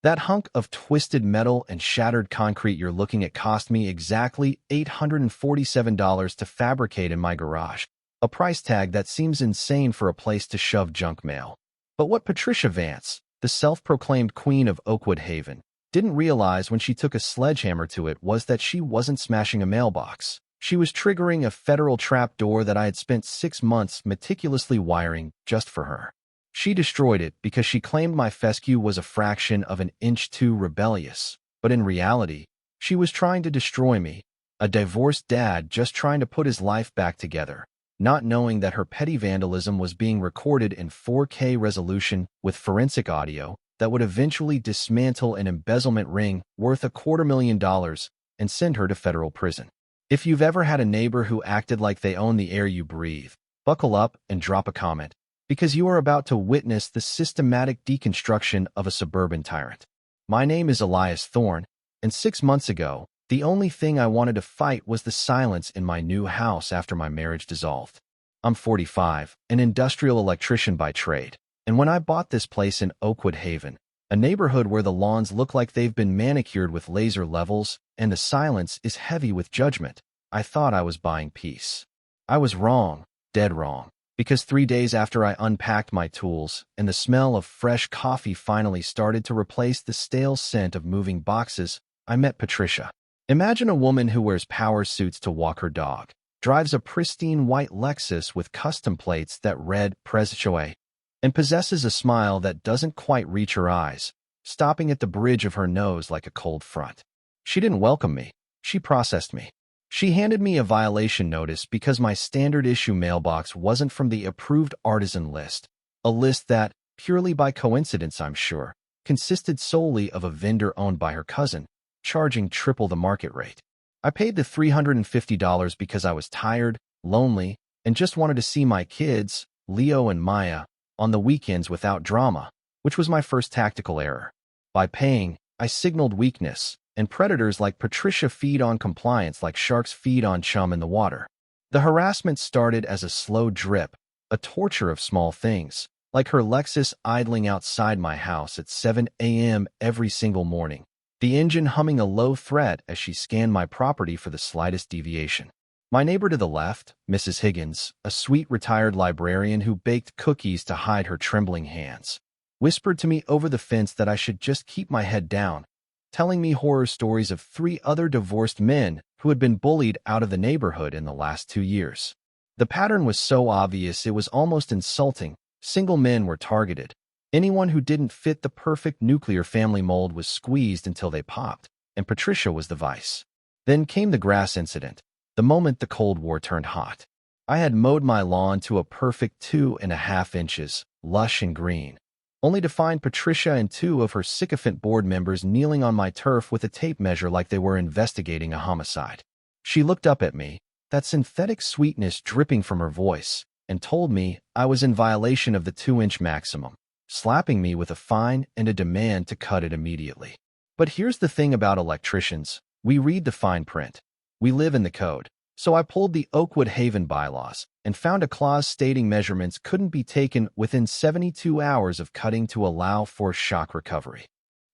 That hunk of twisted metal and shattered concrete you're looking at cost me exactly $847 to fabricate in my garage, a price tag that seems insane for a place to shove junk mail. But what Patricia Vance, the self-proclaimed queen of Oakwood Haven, didn't realize when she took a sledgehammer to it was that she wasn't smashing a mailbox. She was triggering a federal trapdoor that I had spent 6 months meticulously wiring just for her. She destroyed it because she claimed my fescue was a fraction of an inch too rebellious. But in reality, she was trying to destroy me, a divorced dad just trying to put his life back together, not knowing that her petty vandalism was being recorded in 4K resolution with forensic audio that would eventually dismantle an embezzlement ring worth $250,000 and send her to federal prison. If you've ever had a neighbor who acted like they own the air you breathe, buckle up and drop a comment, because you are about to witness the systematic deconstruction of a suburban tyrant. My name is Elias Thorne, and 6 months ago, the only thing I wanted to fight was the silence in my new house after my marriage dissolved. I'm 45, an industrial electrician by trade, and when I bought this place in Oakwood Haven, a neighborhood where the lawns look like they've been manicured with laser levels and the silence is heavy with judgment, I thought I was buying peace. I was wrong, dead wrong, because 3 days after I unpacked my tools and the smell of fresh coffee finally started to replace the stale scent of moving boxes, I met Patricia. Imagine a woman who wears power suits to walk her dog, drives a pristine white Lexus with custom plates that read HOA, and possesses a smile that doesn't quite reach her eyes, stopping at the bridge of her nose like a cold front. She didn't welcome me. She processed me. She handed me a violation notice because my standard issue mailbox wasn't from the approved artisan list, a list that, purely by coincidence I'm sure, consisted solely of a vendor owned by her cousin, charging triple the market rate. I paid the $350 because I was tired, lonely, and just wanted to see my kids, Leo and Maya, on the weekends without drama, which was my first tactical error. By paying, I signaled weakness, and predators like Patricia feed on compliance like sharks feed on chum in the water. The harassment started as a slow drip, a torture of small things, like her Lexus idling outside my house at 7 a.m. every single morning, the engine humming a low threat as she scanned my property for the slightest deviation. My neighbor to the left, Mrs. Higgins, a sweet retired librarian who baked cookies to hide her trembling hands, whispered to me over the fence that I should just keep my head down, telling me horror stories of 3 other divorced men who had been bullied out of the neighborhood in the last 2 years. The pattern was so obvious it was almost insulting. Single men were targeted. Anyone who didn't fit the perfect nuclear family mold was squeezed until they popped, and Patricia was the vice. Then came the grass incident. The moment the Cold War turned hot. I had mowed my lawn to a perfect 2.5 inches, lush and green, only to find Patricia and 2 of her sycophant board members kneeling on my turf with a tape measure like they were investigating a homicide. She looked up at me, that synthetic sweetness dripping from her voice, and told me I was in violation of the 2-inch maximum, slapping me with a fine and a demand to cut it immediately. But here's the thing about electricians. We read the fine print. We live in the code. So I pulled the Oakwood Haven bylaws and found a clause stating measurements couldn't be taken within 72 hours of cutting to allow for shock recovery.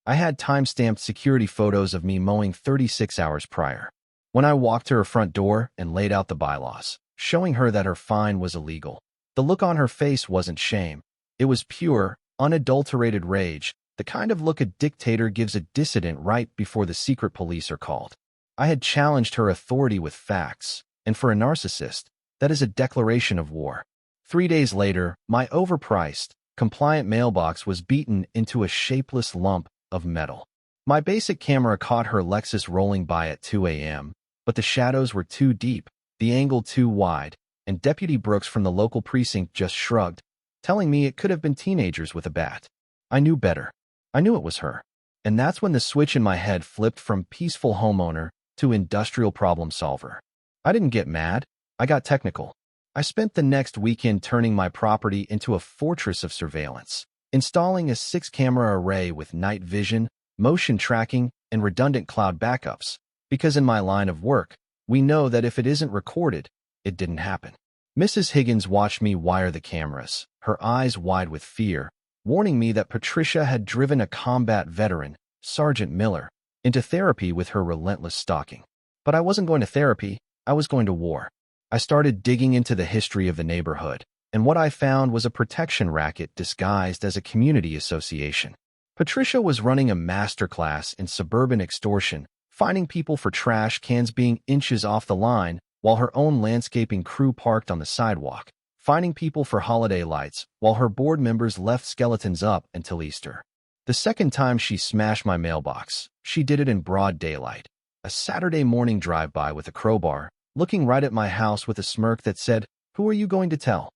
I had time-stamped security photos of me mowing 36 hours prior. When I walked to her front door and laid out the bylaws, showing her that her fine was illegal, the look on her face wasn't shame. It was pure, unadulterated rage, the kind of look a dictator gives a dissident right before the secret police are called. I had challenged her authority with facts, and for a narcissist, that is a declaration of war. 3 days later, my overpriced, compliant mailbox was beaten into a shapeless lump of metal. My basic camera caught her Lexus rolling by at 2 a.m., but the shadows were too deep, the angle too wide, and Deputy Brooks from the local precinct just shrugged, telling me it could have been teenagers with a bat. I knew better. I knew it was her. And that's when the switch in my head flipped from peaceful homeowner to industrial problem solver. I didn't get mad. I got technical. I spent the next weekend turning my property into a fortress of surveillance, installing a 6-camera array with night vision, motion tracking, and redundant cloud backups, because in my line of work, we know that if it isn't recorded, it didn't happen. Mrs. Higgins watched me wire the cameras, her eyes wide with fear, warning me that Patricia had driven a combat veteran, Sergeant Miller, into therapy with her relentless stalking. But I wasn't going to therapy, I was going to war. I started digging into the history of the neighborhood, and what I found was a protection racket disguised as a community association. Patricia was running a masterclass in suburban extortion, finding people for trash cans being inches off the line while her own landscaping crew parked on the sidewalk, finding people for holiday lights while her board members left skeletons up until Easter. The second time she smashed my mailbox, she did it in broad daylight. A Saturday morning drive-by with a crowbar, looking right at my house with a smirk that said, "Who are you going to tell?"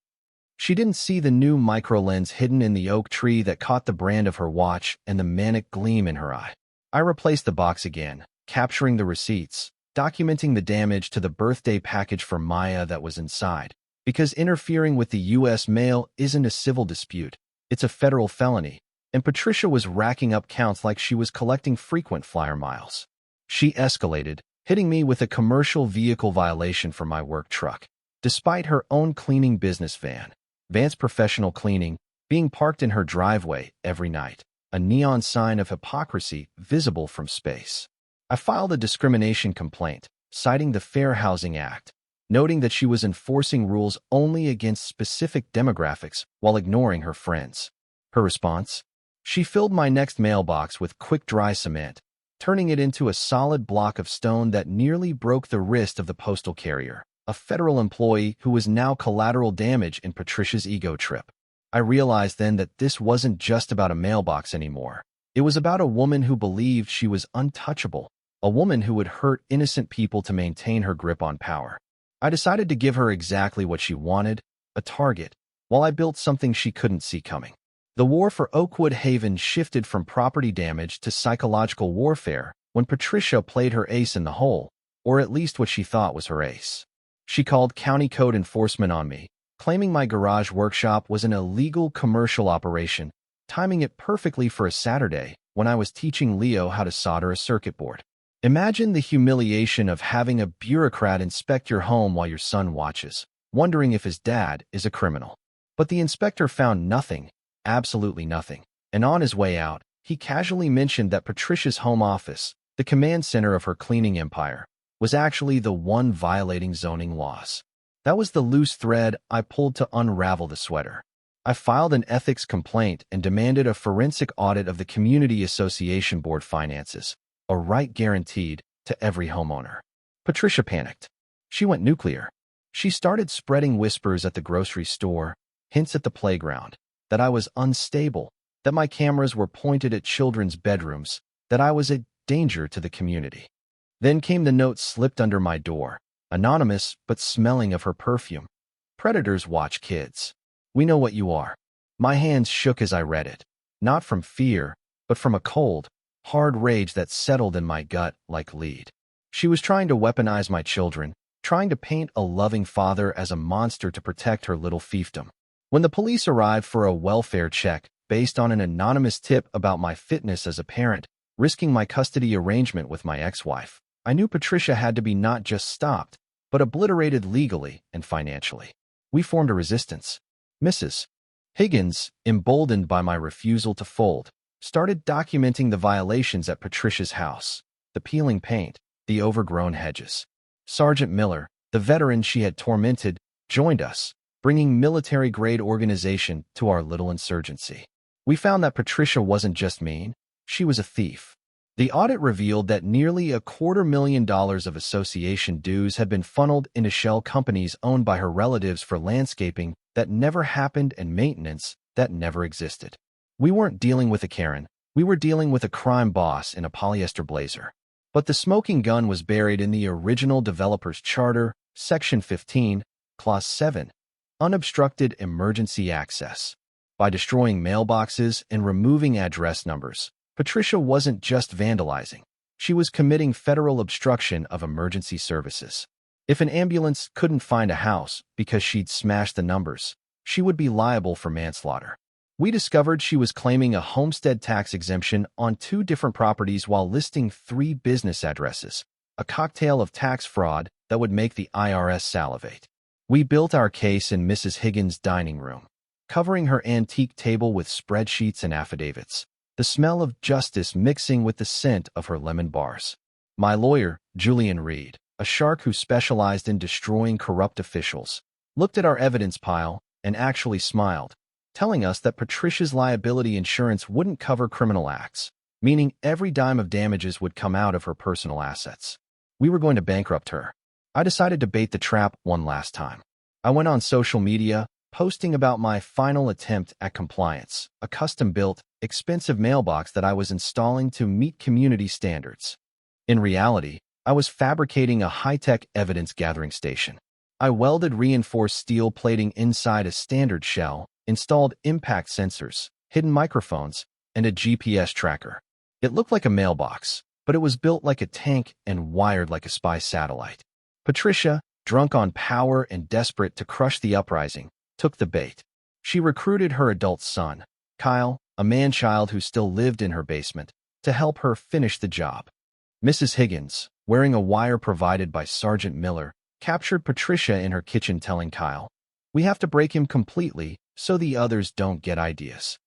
She didn't see the new microlens hidden in the oak tree that caught the brand of her watch and the manic gleam in her eye. I replaced the box again, capturing the receipts, documenting the damage to the birthday package for Maya that was inside. Because interfering with the U.S. mail isn't a civil dispute, it's a federal felony, and Patricia was racking up counts like she was collecting frequent flyer miles. She escalated, hitting me with a commercial vehicle violation for my work truck, despite her own cleaning business van, Vance Professional Cleaning, being parked in her driveway every night, a neon sign of hypocrisy visible from space. I filed a discrimination complaint, citing the Fair Housing Act, noting that she was enforcing rules only against specific demographics while ignoring her friends. Her response? She filled my next mailbox with quick-dry cement, turning it into a solid block of stone that nearly broke the wrist of the postal carrier, a federal employee who was now collateral damage in Patricia's ego trip. I realized then that this wasn't just about a mailbox anymore. It was about a woman who believed she was untouchable, a woman who would hurt innocent people to maintain her grip on power. I decided to give her exactly what she wanted, a target, while I built something she couldn't see coming. The war for Oakwood Haven shifted from property damage to psychological warfare when Patricia played her ace in the hole, or at least what she thought was her ace. She called county code enforcement on me, claiming my garage workshop was an illegal commercial operation, timing it perfectly for a Saturday when I was teaching Leo how to solder a circuit board. Imagine the humiliation of having a bureaucrat inspect your home while your son watches, wondering if his dad is a criminal. But the inspector found nothing, absolutely nothing, and on his way out, he casually mentioned that Patricia's home office, the command center of her cleaning empire, was actually the one violating zoning laws. That was the loose thread I pulled to unravel the sweater. I filed an ethics complaint and demanded a forensic audit of the Community Association Board finances, a right guaranteed to every homeowner. Patricia panicked. She went nuclear. She started spreading whispers at the grocery store, hints at the playground, that I was unstable, that my cameras were pointed at children's bedrooms, that I was a danger to the community. Then came the note slipped under my door, anonymous but smelling of her perfume. Predators watch kids. We know what you are. My hands shook as I read it, not from fear, but from a cold, hard rage that settled in my gut like lead. She was trying to weaponize my children, trying to paint a loving father as a monster to protect her little fiefdom. When the police arrived for a welfare check based on an anonymous tip about my fitness as a parent, risking my custody arrangement with my ex-wife, I knew Patricia had to be not just stopped, but obliterated legally and financially. We formed a resistance. Mrs. Higgins, emboldened by my refusal to fold, started documenting the violations at Patricia's house, the peeling paint, the overgrown hedges. Sergeant Miller, the veteran she had tormented, joined us, bringing military-grade organization to our little insurgency. We found that Patricia wasn't just mean, she was a thief. The audit revealed that nearly $250,000 of association dues had been funneled into shell companies owned by her relatives for landscaping that never happened and maintenance that never existed. We weren't dealing with a Karen, we were dealing with a crime boss in a polyester blazer. But the smoking gun was buried in the original developer's charter, Section 15, Clause 7, unobstructed emergency access. By destroying mailboxes and removing address numbers, Patricia wasn't just vandalizing. She was committing federal obstruction of emergency services. If an ambulance couldn't find a house because she'd smashed the numbers, she would be liable for manslaughter. We discovered she was claiming a homestead tax exemption on 2 different properties while listing 3 business addresses, a cocktail of tax fraud that would make the IRS salivate. We built our case in Mrs. Higgins' dining room. covering her antique table with spreadsheets and affidavits, the smell of justice mixing with the scent of her lemon bars. My lawyer, Julian Reed, a shark who specialized in destroying corrupt officials, looked at our evidence pile and actually smiled, telling us that Patricia's liability insurance wouldn't cover criminal acts, meaning every dime of damages would come out of her personal assets. We were going to bankrupt her. I decided to bait the trap one last time. I went on social media, posting about my final attempt at compliance, a custom-built, expensive mailbox that I was installing to meet community standards. In reality, I was fabricating a high-tech evidence-gathering station. I welded reinforced steel plating inside a standard shell, installed impact sensors, hidden microphones, and a GPS tracker. It looked like a mailbox, but it was built like a tank and wired like a spy satellite. Patricia, drunk on power and desperate to crush the uprising, took the bait. She recruited her adult son, Kyle, a man-child who still lived in her basement, to help her finish the job. Mrs. Higgins, wearing a wire provided by Sergeant Miller, captured Patricia in her kitchen telling Kyle, "We have to break him completely so the others don't get ideas."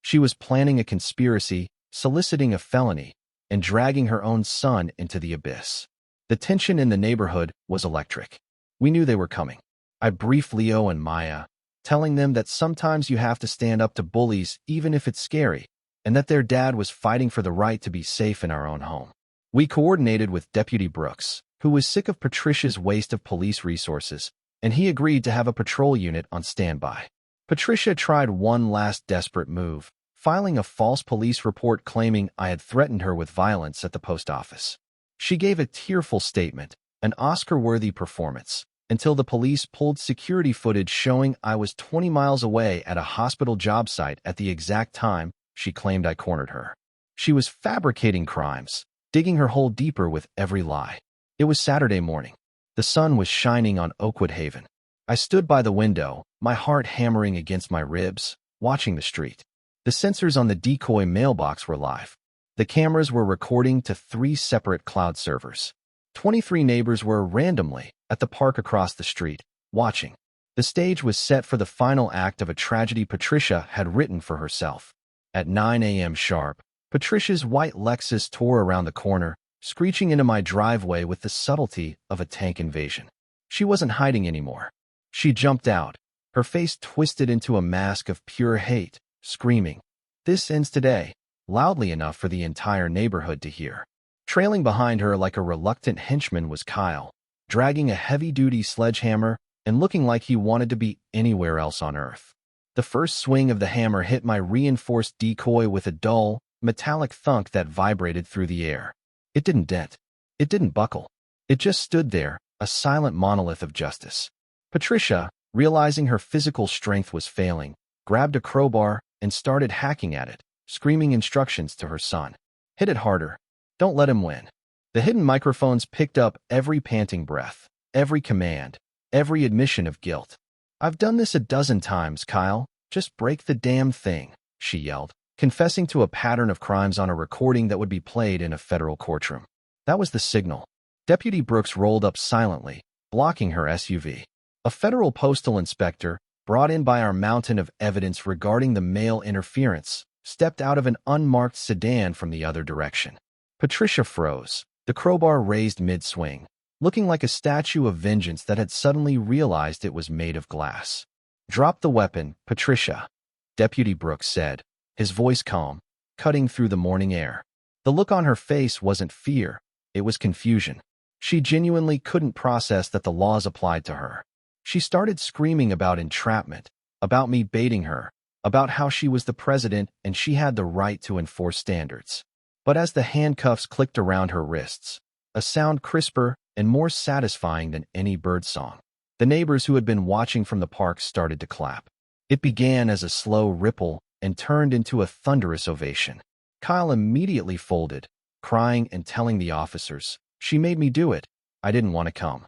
She was planning a conspiracy, soliciting a felony, and dragging her own son into the abyss. The tension in the neighborhood was electric. We knew they were coming. I briefed Leo and Maya, telling them that sometimes you have to stand up to bullies even if it's scary, and that their dad was fighting for the right to be safe in our own home. We coordinated with Deputy Brooks, who was sick of Patricia's waste of police resources, and he agreed to have a patrol unit on standby. Patricia tried one last desperate move, filing a false police report claiming I had threatened her with violence at the post office. She gave a tearful statement, an Oscar-worthy performance, until the police pulled security footage showing I was 20 miles away at a hospital job site at the exact time she claimed I cornered her. She was fabricating crimes, digging her hole deeper with every lie. It was Saturday morning. The sun was shining on Oakwood Haven. I stood by the window, my heart hammering against my ribs, watching the street. The sensors on the decoy mailbox were live. The cameras were recording to 3 separate cloud servers. 23 neighbors were randomly at the park across the street, watching. The stage was set for the final act of a tragedy Patricia had written for herself. At 9 a.m. sharp, Patricia's white Lexus tore around the corner, screeching into my driveway with the subtlety of a tank invasion. She wasn't hiding anymore. She jumped out, her face twisted into a mask of pure hate, screaming, "This ends today," loudly enough for the entire neighborhood to hear. Trailing behind her like a reluctant henchman was Kyle, dragging a heavy-duty sledgehammer and looking like he wanted to be anywhere else on Earth. The first swing of the hammer hit my reinforced decoy with a dull, metallic thunk that vibrated through the air. It didn't dent. It didn't buckle. It just stood there, a silent monolith of justice. Patricia, realizing her physical strength was failing, grabbed a crowbar and started hacking at it, screaming instructions to her son. "Hit it harder. Don't let him win." The hidden microphones picked up every panting breath, every command, every admission of guilt. "I've done this a dozen times, Kyle. Just break the damn thing," she yelled, confessing to a pattern of crimes on a recording that would be played in a federal courtroom. That was the signal. Deputy Brooks rolled up silently, blocking her SUV. A federal postal inspector, brought in by our mountain of evidence regarding the mail interference, stepped out of an unmarked sedan from the other direction. Patricia froze, the crowbar raised mid-swing, looking like a statue of vengeance that had suddenly realized it was made of glass. "Drop the weapon, Patricia," Deputy Brooks said, his voice calm, cutting through the morning air. The look on her face wasn't fear, it was confusion. She genuinely couldn't process that the laws applied to her. She started screaming about entrapment, about me baiting her, about how she was the president and she had the right to enforce standards. But as the handcuffs clicked around her wrists, a sound crisper and more satisfying than any birdsong, the neighbors who had been watching from the park started to clap. It began as a slow ripple and turned into a thunderous ovation. Kyle immediately folded, crying and telling the officers, "She made me do it. I didn't want to come."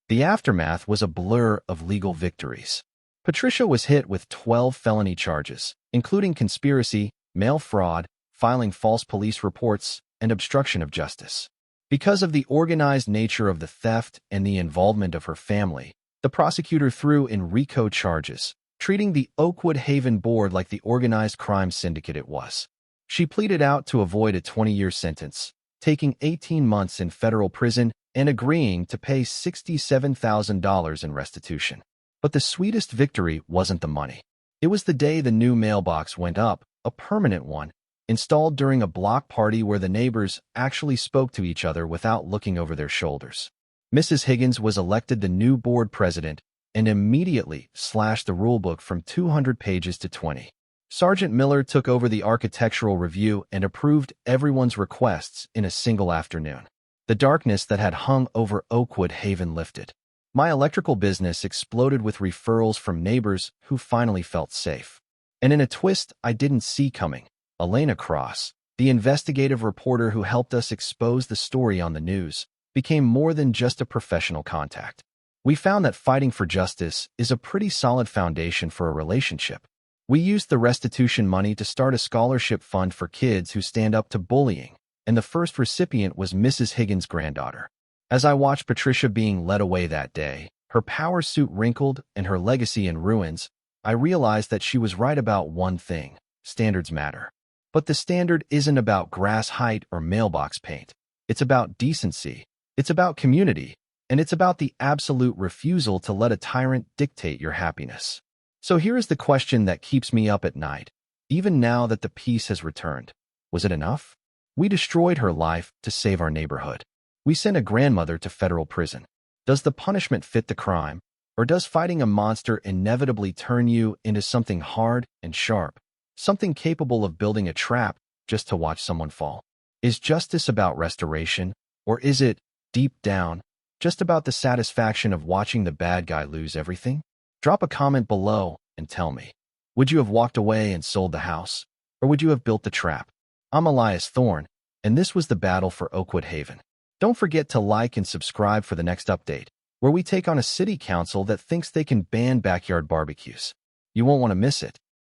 The aftermath was a blur of legal victories. Patricia was hit with 12 felony charges, including conspiracy, mail fraud, filing false police reports, and obstruction of justice. Because of the organized nature of the theft and the involvement of her family, the prosecutor threw in RICO charges, treating the Oakwood Haven board like the organized crime syndicate it was. She pleaded out to avoid a 20-year sentence, taking 18 months in federal prison and agreeing to pay $67,000 in restitution. But the sweetest victory wasn't the money. It was the day the new mailbox went up, a permanent one, installed during a block party where the neighbors actually spoke to each other without looking over their shoulders. Mrs. Higgins was elected the new board president and immediately slashed the rulebook from 200 pages to 20. Sergeant Miller took over the architectural review and approved everyone's requests in a single afternoon. The darkness that had hung over Oakwood Haven lifted. My electrical business exploded with referrals from neighbors who finally felt safe. And in a twist I didn't see coming, Elena Cross, the investigative reporter who helped us expose the story on the news, became more than just a professional contact. We found that fighting for justice is a pretty solid foundation for a relationship. We used the restitution money to start a scholarship fund for kids who stand up to bullying, and the first recipient was Mrs. Higgins' granddaughter. As I watched Patricia being led away that day, her power suit wrinkled and her legacy in ruins, I realized that she was right about one thing: standards matter. But the standard isn't about grass height or mailbox paint. It's about decency. It's about community. And it's about the absolute refusal to let a tyrant dictate your happiness. So here is the question that keeps me up at night, even now that the peace has returned. Was it enough? We destroyed her life to save our neighborhood. We sent a grandmother to federal prison. Does the punishment fit the crime, or does fighting a monster inevitably turn you into something hard and sharp, something capable of building a trap just to watch someone fall? Is justice about restoration, or is it, deep down, just about the satisfaction of watching the bad guy lose everything? Drop a comment below and tell me. Would you have walked away and sold the house, or would you have built the trap? I'm Elias Thorne, and this was the battle for Oakwood Haven. Don't forget to like and subscribe for the next update, where we take on a city council that thinks they can ban backyard barbecues. You won't want to miss it.